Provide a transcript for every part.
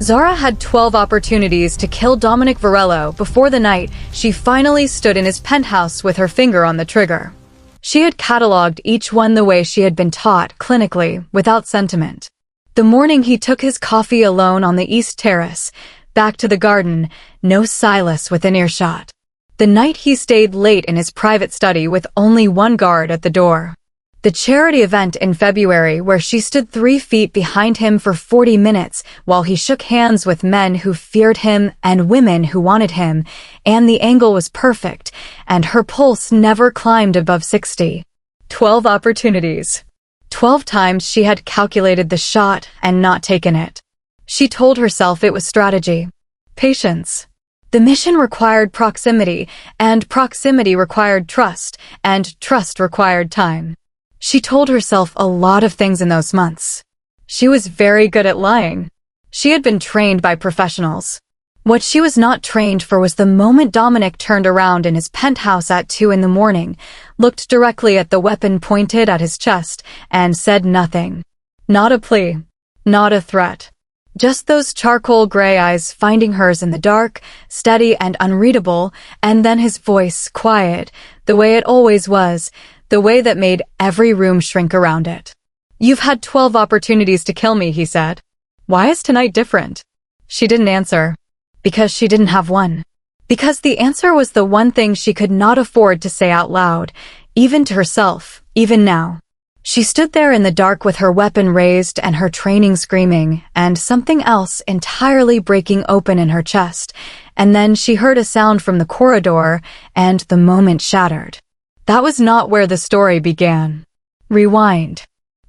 Zara had 12 opportunities to kill Dominic Varello before the night she finally stood in his penthouse with her finger on the trigger. She had cataloged each one the way she had been taught, clinically, without sentiment. The morning he took his coffee alone on the East Terrace, back to the garden, no Silas within earshot. The night he stayed late in his private study with only one guard at the door. The charity event in February where she stood 3 feet behind him for 40 minutes while he shook hands with men who feared him and women who wanted him, and the angle was perfect, and her pulse never climbed above 60. 12 opportunities. 12 times she had calculated the shot and not taken it. She told herself it was strategy. Patience. The mission required proximity, and proximity required trust, and trust required time. She told herself a lot of things in those months. She was very good at lying. She had been trained by professionals. What she was not trained for was the moment Dominic turned around in his penthouse at 2 in the morning, looked directly at the weapon pointed at his chest, and said nothing. Not a plea. Not a threat. Just those charcoal gray eyes finding hers in the dark, steady and unreadable, and then his voice, quiet, the way it always was, the way that made every room shrink around it. "You've had 12 opportunities to kill me," he said. "Why is tonight different?" She didn't answer. Because she didn't have one. Because the answer was the one thing she could not afford to say out loud, even to herself, even now. She stood there in the dark with her weapon raised and her training screaming, and something else entirely breaking open in her chest, and then she heard a sound from the corridor, and the moment shattered. That was not where the story began. Rewind.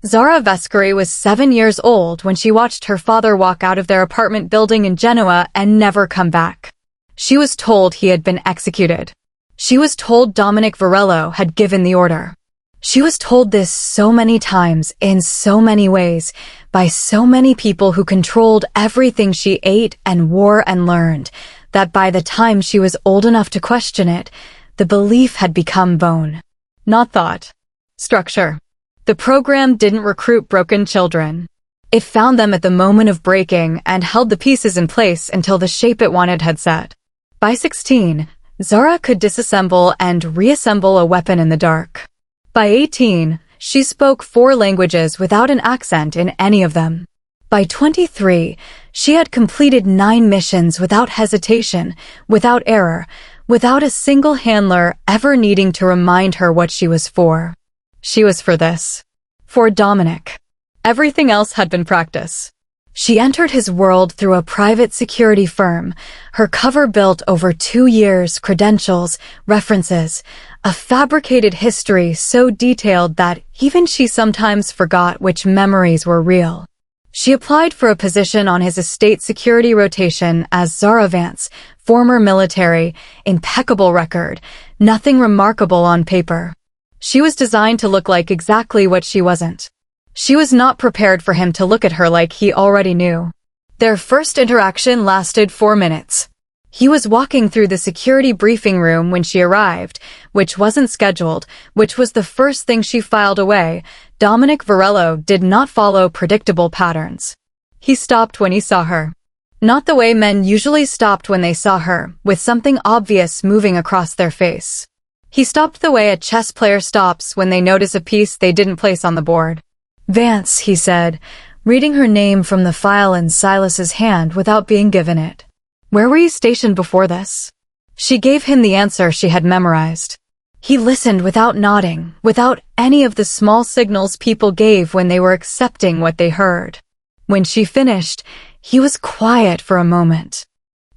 Zara Vescari was 7 years old when she watched her father walk out of their apartment building in Genoa and never come back. She was told he had been executed. She was told Dominic Varello had given the order. She was told this so many times, in so many ways, by so many people who controlled everything she ate and wore and learned, that by the time she was old enough to question it, the belief had become bone. Not thought. Structure. The program didn't recruit broken children. It found them at the moment of breaking and held the pieces in place until the shape it wanted had set. By 16, Zara could disassemble and reassemble a weapon in the dark. By 18, she spoke 4 languages without an accent in any of them. By 23, she had completed 9 missions without hesitation, without error, without a single handler ever needing to remind her what she was for. She was for this. For Dominic. Everything else had been practice. She entered his world through a private security firm, her cover built over 2 years, credentials, references, a fabricated history so detailed that even she sometimes forgot which memories were real. She applied for a position on his estate security rotation as Zara Vance, former military, impeccable record, nothing remarkable on paper. She was designed to look like exactly what she wasn't. She was not prepared for him to look at her like he already knew. Their first interaction lasted 4 minutes. He was walking through the security briefing room when she arrived, which wasn't scheduled, which was the first thing she filed away. Dominic Varello did not follow predictable patterns. He stopped when he saw her. Not the way men usually stopped when they saw her, with something obvious moving across their face. He stopped the way a chess player stops when they notice a piece they didn't place on the board. "Vance," he said, reading her name from the file in Silas's hand without being given it. "Where were you stationed before this?" She gave him the answer she had memorized. He listened without nodding, without any of the small signals people gave when they were accepting what they heard. When she finished, he was quiet for a moment.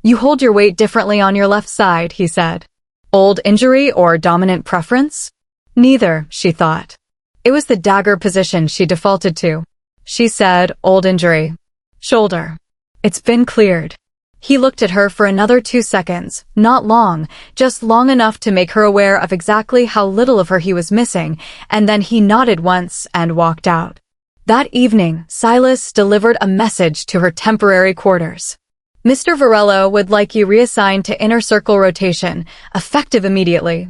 "You hold your weight differently on your left side," he said. "Old injury or dominant preference?" Neither, she thought. It was the dagger position she defaulted to. She said, "Old injury. Shoulder. It's been cleared." He looked at her for another 2 seconds, not long, just long enough to make her aware of exactly how little of her he was missing, and then he nodded once and walked out. That evening, Silas delivered a message to her temporary quarters. "Mr. Varello would like you reassigned to inner circle rotation, effective immediately."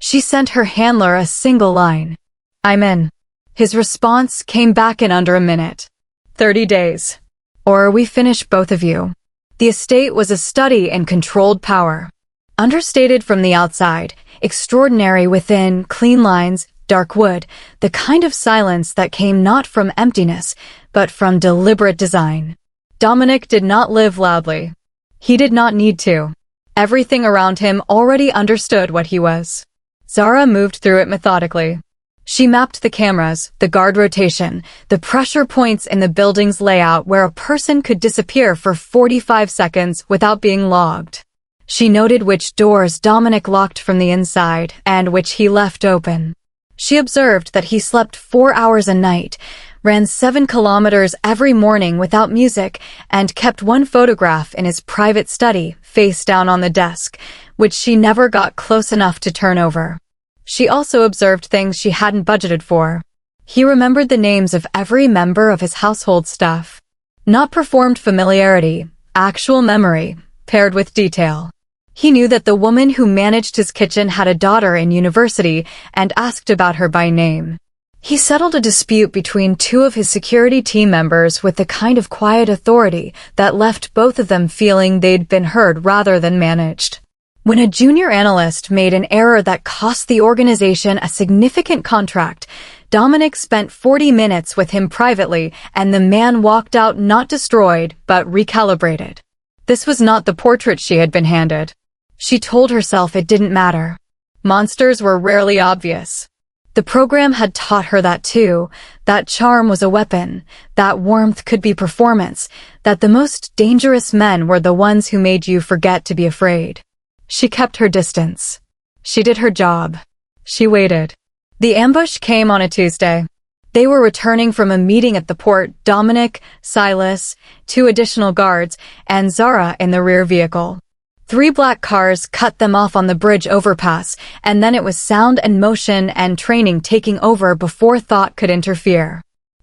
She sent her handler a single line. "I'm in." His response came back in under a minute. 30 days. or we finish both of you. The estate was a study in controlled power. Understated from the outside, extraordinary within, clean lines, dark wood, the kind of silence that came not from emptiness, but from deliberate design. Dominic did not live loudly. He did not need to. Everything around him already understood what he was. Zara moved through it methodically. She mapped the cameras, the guard rotation, the pressure points in the building's layout where a person could disappear for 45 seconds without being logged. She noted which doors Dominic locked from the inside and which he left open. She observed that he slept 4 hours a night, ran 7 kilometers every morning without music, and kept one photograph in his private study, face down on the desk, which she never got close enough to turn over. She also observed things she hadn't budgeted for. He remembered the names of every member of his household staff. Not performed familiarity, actual memory, paired with detail. He knew that the woman who managed his kitchen had a daughter in university and asked about her by name. He settled a dispute between 2 of his security team members with the kind of quiet authority that left both of them feeling they'd been heard rather than managed. When a junior analyst made an error that cost the organization a significant contract, Dominic spent 40 minutes with him privately, and the man walked out not destroyed, but recalibrated. This was not the portrait she had been handed. She told herself it didn't matter. Monsters were rarely obvious. The program had taught her that too, that charm was a weapon, that warmth could be performance, that the most dangerous men were the ones who made you forget to be afraid. She kept her distance. She did her job. She waited. The ambush came on a Tuesday. They were returning from a meeting at the port, Dominic, Silas, 2 additional guards, and Zara in the rear vehicle. 3 black cars cut them off on the bridge overpass, and then it was sound and motion and training taking over before thought could interfere.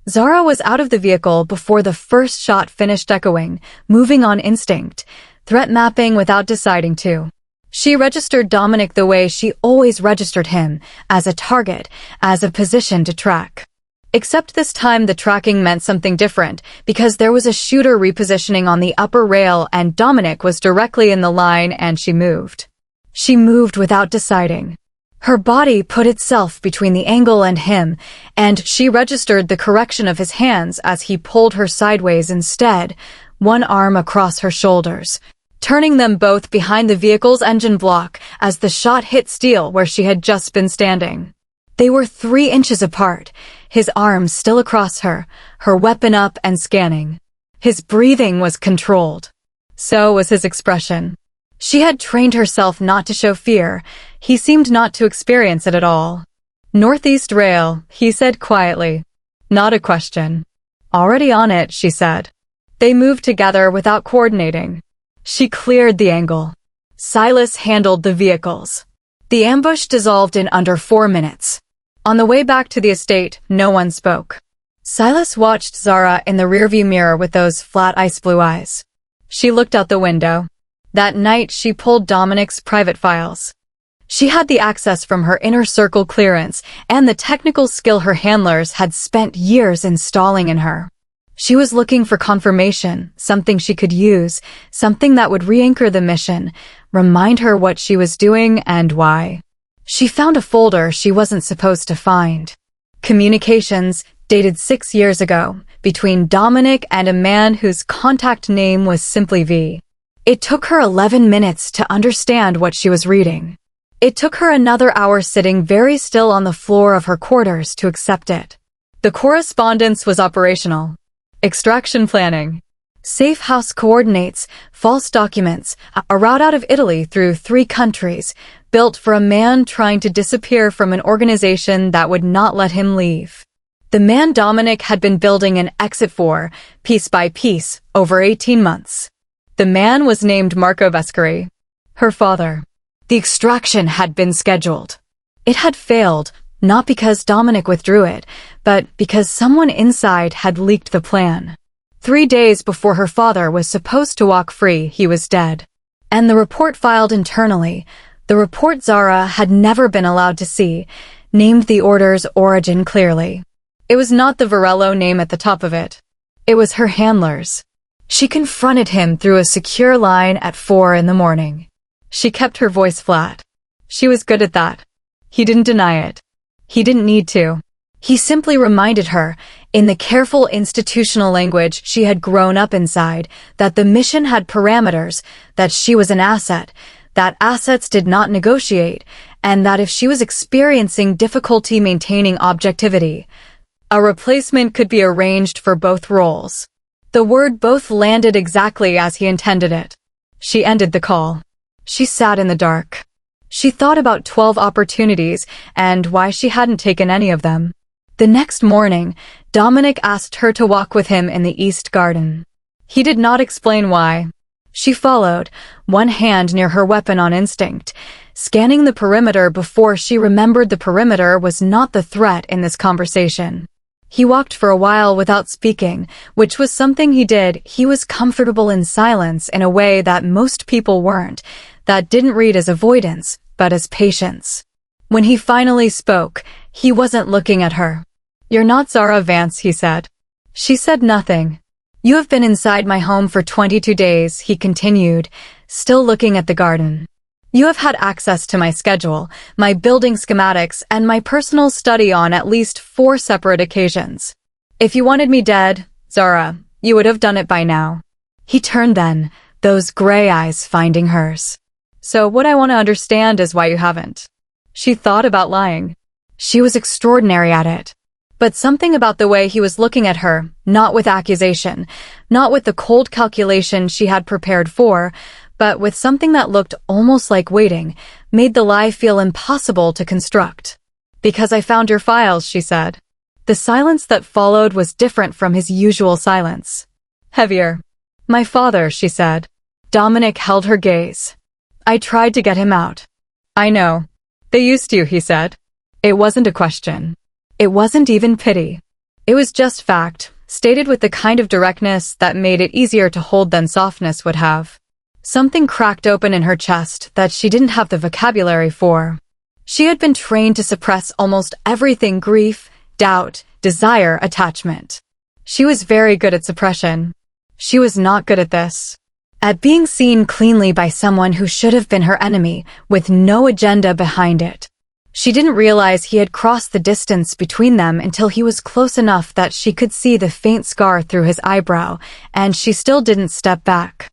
Zara was out of the vehicle before the first shot finished echoing, moving on instinct, threat mapping without deciding to. She registered Dominic the way she always registered him, as a target, as a position to track. Except this time the tracking meant something different, because there was a shooter repositioning on the upper rail and Dominic was directly in the line and she moved. She moved without deciding. Her body put itself between the angle and him, and she registered the correction of his hands as he pulled her sideways instead, one arm across her shoulders, turning them both behind the vehicle's engine block as the shot hit steel where she had just been standing. They were 3 inches apart, his arms still across her, her weapon up and scanning. His breathing was controlled. So was his expression. She had trained herself not to show fear. He seemed not to experience it at all. "Northeast Rail," he said quietly. Not a question. "Already on it," she said. They moved together without coordinating. She cleared the angle. Silas handled the vehicles. The ambush dissolved in under 4 minutes. On the way back to the estate, no one spoke. Silas watched Zara in the rearview mirror with those flat ice blue eyes. She looked out the window. That night, she pulled Dominic's private files. She had the access from her inner circle clearance and the technical skill her handlers had spent years installing in her. She was looking for confirmation, something she could use, something that would re-anchor the mission, remind her what she was doing and why. She found a folder she wasn't supposed to find. Communications, dated 6 years ago, between Dominic and a man whose contact name was simply V. It took her 11 minutes to understand what she was reading. It took her another hour sitting very still on the floor of her quarters to accept it. The correspondence was operational. Extraction planning. Safe house coordinates, false documents, a route out of Italy through 3 countries, built for a man trying to disappear from an organization that would not let him leave. The man Dominic had been building an exit for, piece by piece, over 18 months. The man was named Marco Vescari, her father. The extraction had been scheduled. It had failed, not because Dominic withdrew it, but because someone inside had leaked the plan. 3 days before her father was supposed to walk free, he was dead. And the report filed internally, the report Zara had never been allowed to see, named the order's origin clearly. It was not the Varello name at the top of it. It was her handler's. She confronted him through a secure line at 4 in the morning. She kept her voice flat. She was good at that. He didn't deny it. He didn't need to. He simply reminded her, in the careful institutional language she had grown up inside, that the mission had parameters, that she was an asset, that assets did not negotiate, and that if she was experiencing difficulty maintaining objectivity, a replacement could be arranged for both roles. The word both landed exactly as he intended it. She ended the call. She sat in the dark. She thought about 12 opportunities and why she hadn't taken any of them. The next morning, Dominic asked her to walk with him in the East Garden. He did not explain why. She followed, one hand near her weapon on instinct, scanning the perimeter before she remembered the perimeter was not the threat in this conversation. He walked for a while without speaking, which was something he did. He was comfortable in silence in a way that most people weren't, that didn't read as avoidance, but as patience. When he finally spoke, he wasn't looking at her. "You're not Zara Vance," he said. She said nothing. "You have been inside my home for 22 days, he continued, still looking at the garden. You have had access to my schedule, my building schematics, and my personal study on at least 4 separate occasions. If you wanted me dead, Zara, you would have done it by now." He turned then, those gray eyes finding hers. "So what I want to understand is why you haven't." She thought about lying. She was extraordinary at it. But something about the way he was looking at her, not with accusation, not with the cold calculation she had prepared for, but with something that looked almost like waiting, made the lie feel impossible to construct. "Because I found your files," she said. The silence that followed was different from his usual silence. Heavier. "My father," she said. Dominic held her gaze. "I tried to get him out." "I know. They used to," he said. It wasn't a question. It wasn't even pity. It was just fact, stated with the kind of directness that made it easier to hold than softness would have. Something cracked open in her chest that she didn't have the vocabulary for. She had been trained to suppress almost everything: grief, doubt, desire, attachment. She was very good at suppression. She was not good at this. At being seen cleanly by someone who should have been her enemy, with no agenda behind it. She didn't realize he had crossed the distance between them until he was close enough that she could see the faint scar through his eyebrow, and she still didn't step back.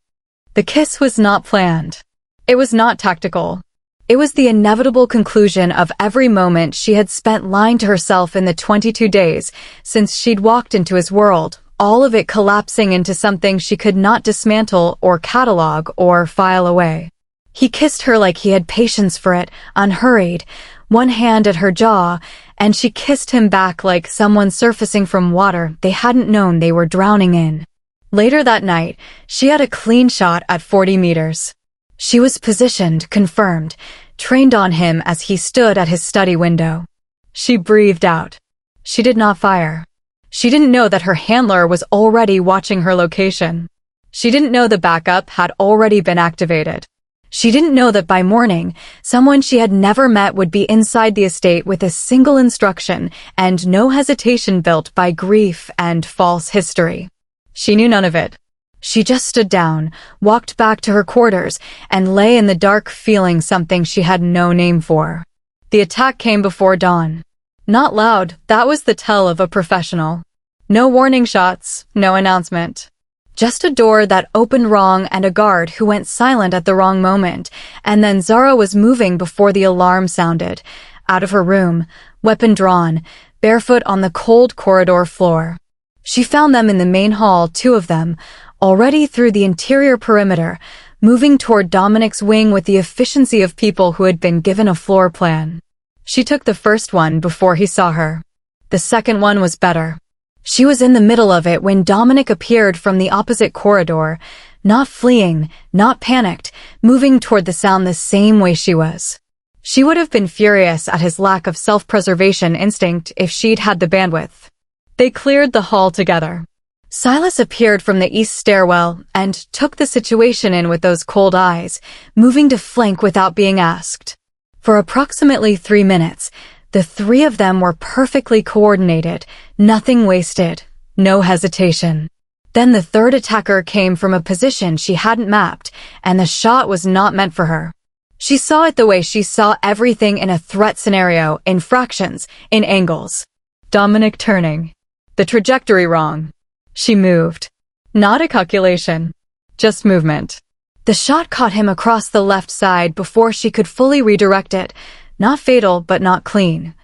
The kiss was not planned. It was not tactical. It was the inevitable conclusion of every moment she had spent lying to herself in the 22 days since she'd walked into his world, all of it collapsing into something she could not dismantle or catalog or file away. He kissed her like he had patience for it, unhurried, one hand at her jaw, and she kissed him back like someone surfacing from water they hadn't known they were drowning in. Later that night, she had a clean shot at 40 meters. She was positioned, confirmed, trained on him as he stood at his study window. She breathed out. She did not fire. She didn't know that her handler was already watching her location. She didn't know the backup had already been activated. She didn't know that by morning, someone she had never met would be inside the estate with a single instruction and no hesitation built by grief and false history. She knew none of it. She just stood down, walked back to her quarters, and lay in the dark feeling something she had no name for. The attack came before dawn. Not loud, that was the tell of a professional. No warning shots, no announcement. Just a door that opened wrong and a guard who went silent at the wrong moment, and then Zara was moving before the alarm sounded, out of her room, weapon drawn, barefoot on the cold corridor floor. She found them in the main hall, 2 of them, already through the interior perimeter, moving toward Dominic's wing with the efficiency of people who had been given a floor plan. She took the first one before he saw her. The second one was better. She was in the middle of it when Dominic appeared from the opposite corridor, not fleeing, not panicked, moving toward the sound the same way she was. She would have been furious at his lack of self-preservation instinct if she'd had the bandwidth. They cleared the hall together. Silas appeared from the east stairwell and took the situation in with those cold eyes, moving to flank without being asked. For approximately 3 minutes, the 3 of them were perfectly coordinated, nothing wasted, no hesitation. Then the third attacker came from a position she hadn't mapped, and the shot was not meant for her. She saw it the way she saw everything in a threat scenario, in fractions, in angles. Dominic turning. The trajectory wrong. She moved. Not a calculation. Just movement. The shot caught him across the left side before she could fully redirect it. Not fatal, but not clean.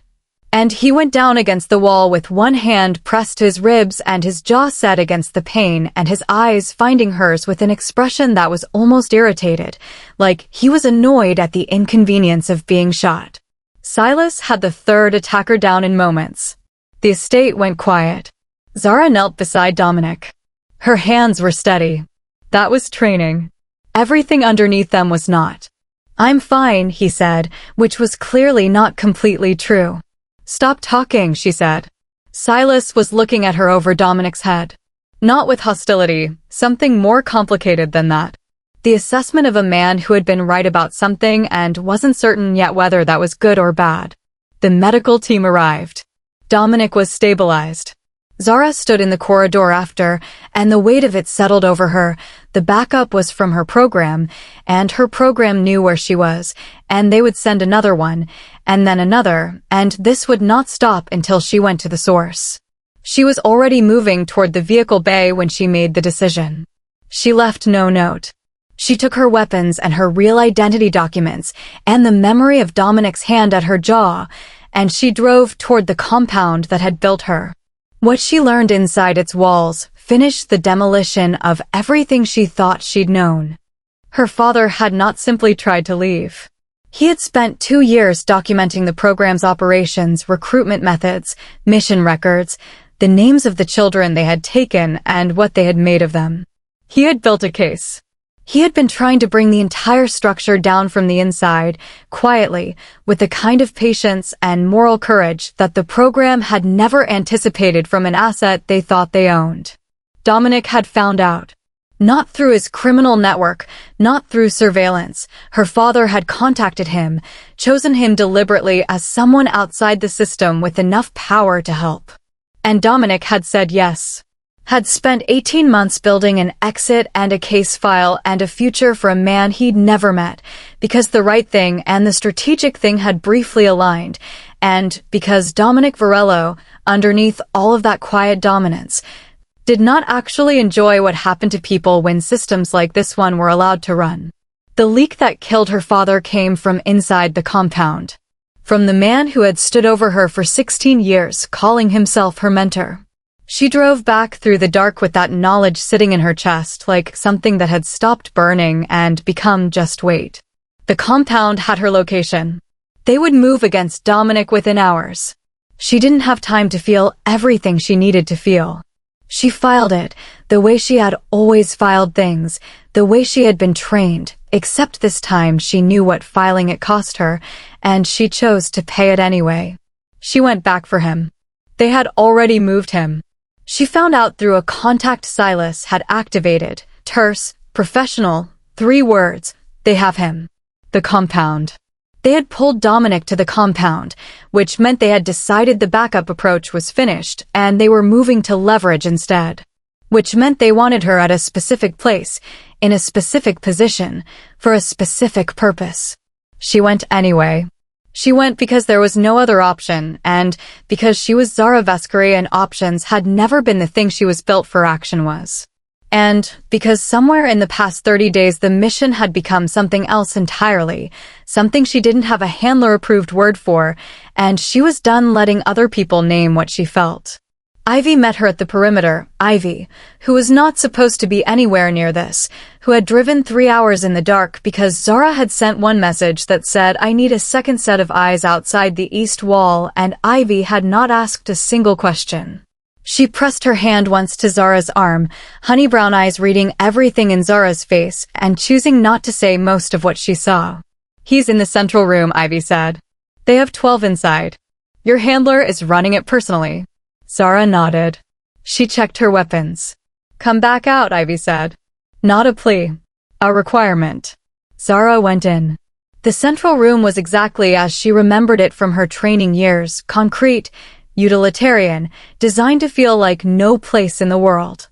And he went down against the wall with one hand pressed to his ribs and his jaw set against the pain and his eyes finding hers with an expression that was almost irritated, like he was annoyed at the inconvenience of being shot. Silas had the third attacker down in moments. The estate went quiet. Zara knelt beside Dominic. Her hands were steady. That was training. Everything underneath them was not. "I'm fine," he said, which was clearly not completely true. "Stop talking," she said. Silas was looking at her over Dominic's head. Not with hostility, something more complicated than that. The assessment of a man who had been right about something and wasn't certain yet whether that was good or bad. The medical team arrived. Dominic was stabilized. Zara stood in the corridor after, and the weight of it settled over her. The backup was from her program, and her program knew where she was, and they would send another one, and then another, and this would not stop until she went to the source. She was already moving toward the vehicle bay when she made the decision. She left no note. She took her weapons and her real identity documents, and the memory of Dominic's hand at her jaw, and she drove toward the compound that had built her. What she learned inside its walls finished the demolition of everything she thought she'd known. Her father had not simply tried to leave. He had spent 2 years documenting the program's operations, recruitment methods, mission records, the names of the children they had taken, and what they had made of them. He had built a case. He had been trying to bring the entire structure down from the inside, quietly, with the kind of patience and moral courage that the program had never anticipated from an asset they thought they owned. Dominic had found out. Not through his criminal network, not through surveillance. Her father had contacted him, chosen him deliberately as someone outside the system with enough power to help. And Dominic had said yes. Had spent 18 months building an exit and a case file and a future for a man he'd never met, because the right thing and the strategic thing had briefly aligned, and because Dominic Varello, underneath all of that quiet dominance, did not actually enjoy what happened to people when systems like this one were allowed to run. The leak that killed her father came from inside the compound. From the man who had stood over her for 16 years, calling himself her mentor. She drove back through the dark with that knowledge sitting in her chest like something that had stopped burning and become just weight. The compound had her location. They would move against Dominic within hours. She didn't have time to feel everything she needed to feel. She filed it, the way she had always filed things, the way she had been trained, except this time she knew what filing it cost her, and she chose to pay it anyway. She went back for him. They had already moved him. She found out through a contact Silas had activated, terse, professional, 3 words, they have him. The compound. They had pulled Dominic to the compound, which meant they had decided the backup approach was finished and they were moving to leverage instead. Which meant they wanted her at a specific place, in a specific position, for a specific purpose. She went anyway. She went because there was no other option, and because she was Zara Vescari and options had never been the thing she was built for action was. And because somewhere in the past 30 days the mission had become something else entirely, something she didn't have a handler-approved word for, and she was done letting other people name what she felt. Ivy met her at the perimeter, Ivy, who was not supposed to be anywhere near this, who had driven 3 hours in the dark because Zara had sent one message that said, "I need a second set of eyes outside the east wall," and Ivy had not asked a single question. She pressed her hand once to Zara's arm, honey brown eyes reading everything in Zara's face and choosing not to say most of what she saw. "He's in the central room," Ivy said. "They have 12 inside. Your handler is running it personally." Zara nodded. She checked her weapons. "Come back out," Ivy said. Not a plea. A requirement. Zara went in. The central room was exactly as she remembered it from her training years, concrete, utilitarian, designed to feel like no place in the world.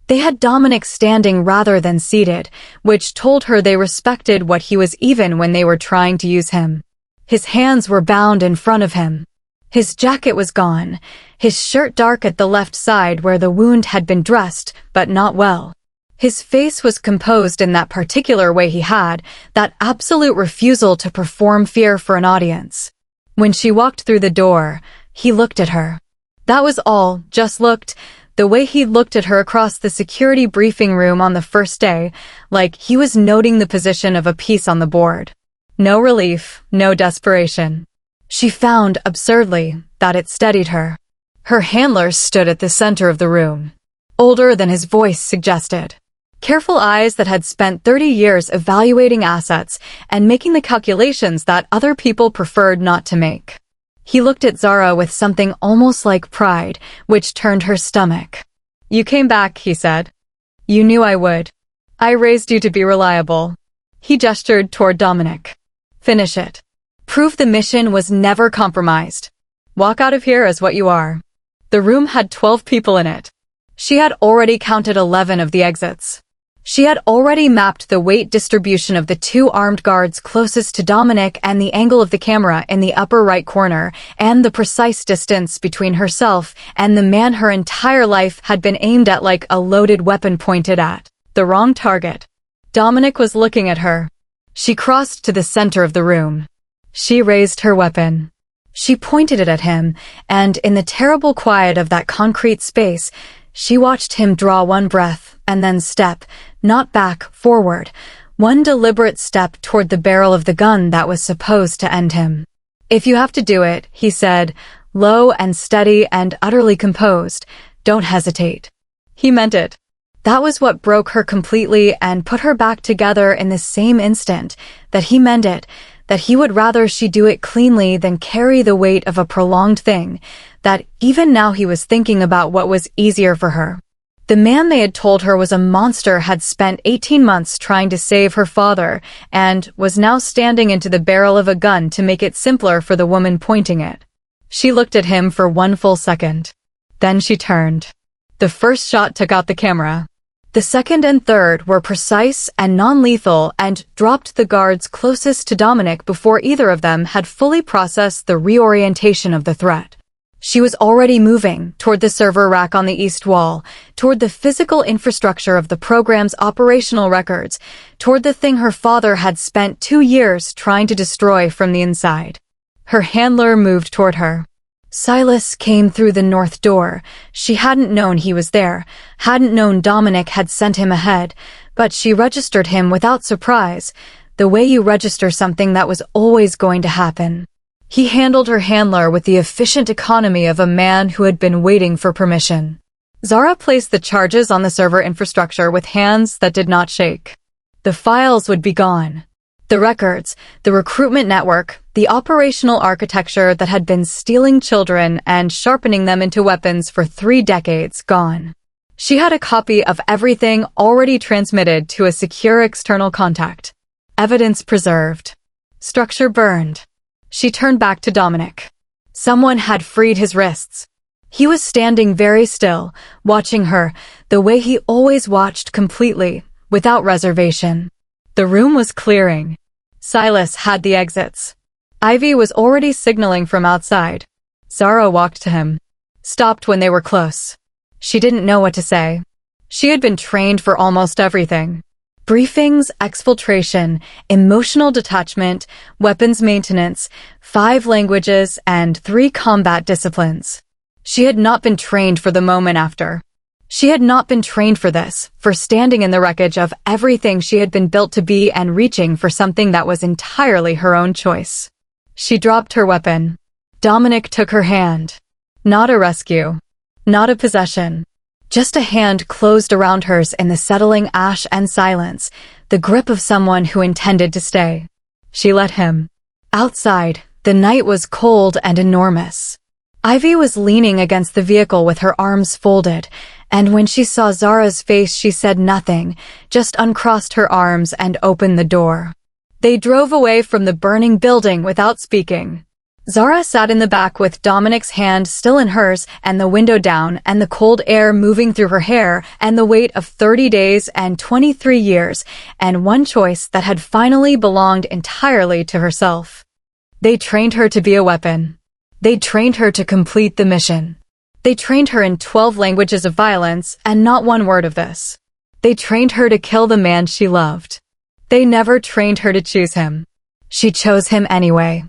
They had Dominic standing rather than seated, which told her they respected what he was even when they were trying to use him. His hands were bound in front of him. His jacket was gone, his shirt dark at the left side where the wound had been dressed, but not well. His face was composed in that particular way he had, that absolute refusal to perform fear for an audience. When she walked through the door, he looked at her. That was all, just looked, the way he looked at her across the security briefing room on the first day, like he was noting the position of a piece on the board. No relief, no desperation. She found, absurdly, that it steadied her. Her handler stood at the center of the room, older than his voice suggested. Careful eyes that had spent 30 years evaluating assets and making the calculations that other people preferred not to make. He looked at Zara with something almost like pride, which turned her stomach. "You came back," he said. "You knew I would. I raised you to be reliable." He gestured toward Dominic. "Finish it. Prove the mission was never compromised. Walk out of here as what you are." The room had 12 people in it. She had already counted 11 of the exits. She had already mapped the weight distribution of the 2 armed guards closest to Dominic and the angle of the camera in the upper right corner, and the precise distance between herself and the man her entire life had been aimed at like a loaded weapon pointed at the wrong target. Dominic was looking at her. She crossed to the center of the room. She raised her weapon. She pointed it at him, and in the terrible quiet of that concrete space, she watched him draw one breath and then step, not back, forward, one deliberate step toward the barrel of the gun that was supposed to end him. "If you have to do it," he said, low and steady and utterly composed, "don't hesitate." He meant it. That was what broke her completely and put her back together in the same instant, that he meant it, that he would rather she do it cleanly than carry the weight of a prolonged thing, that even now he was thinking about what was easier for her. The man they had told her was a monster had spent 18 months trying to save her father and was now standing into the barrel of a gun to make it simpler for the woman pointing it. She looked at him for one full second. Then she turned. The first shot took out the camera. The second and third were precise and non-lethal and dropped the guards closest to Dominic before either of them had fully processed the reorientation of the threat. She was already moving toward the server rack on the east wall, toward the physical infrastructure of the program's operational records, toward the thing her father had spent 2 years trying to destroy from the inside. Her handler moved toward her. Silas came through the north door. She hadn't known he was there, hadn't known Dominic had sent him ahead, but she registered him without surprise, the way you register something that was always going to happen. He handled her handler with the efficient economy of a man who had been waiting for permission. Zara placed the charges on the server infrastructure with hands that did not shake. The files would be gone. The records, the recruitment network, the operational architecture that had been stealing children and sharpening them into weapons for 3 decades, gone. She had a copy of everything already transmitted to a secure external contact. Evidence preserved. Structure burned. She turned back to Dominic. Someone had freed his wrists. He was standing very still, watching her, the way he always watched, completely, without reservation. The room was clearing. Silas had the exits. Ivy was already signaling from outside. Zara walked to him. Stopped when they were close. She didn't know what to say. She had been trained for almost everything. Briefings, exfiltration, emotional detachment, weapons maintenance, 5 languages, and 3 combat disciplines. She had not been trained for the moment after. She had not been trained for this, for standing in the wreckage of everything she had been built to be and reaching for something that was entirely her own choice. She dropped her weapon. Dominic took her hand. Not a rescue. Not a possession. Just a hand closed around hers in the settling ash and silence, the grip of someone who intended to stay. She let him. Outside, the night was cold and enormous. Ivy was leaning against the vehicle with her arms folded, and when she saw Zara's face she said nothing, just uncrossed her arms and opened the door. They drove away from the burning building without speaking. Zara sat in the back with Dominic's hand still in hers and the window down and the cold air moving through her hair and the weight of 30 days and 23 years and one choice that had finally belonged entirely to herself. They trained her to be a weapon. They trained her to complete the mission. They trained her in 12 languages of violence and not one word of this. They trained her to kill the man she loved. They never trained her to choose him. She chose him anyway.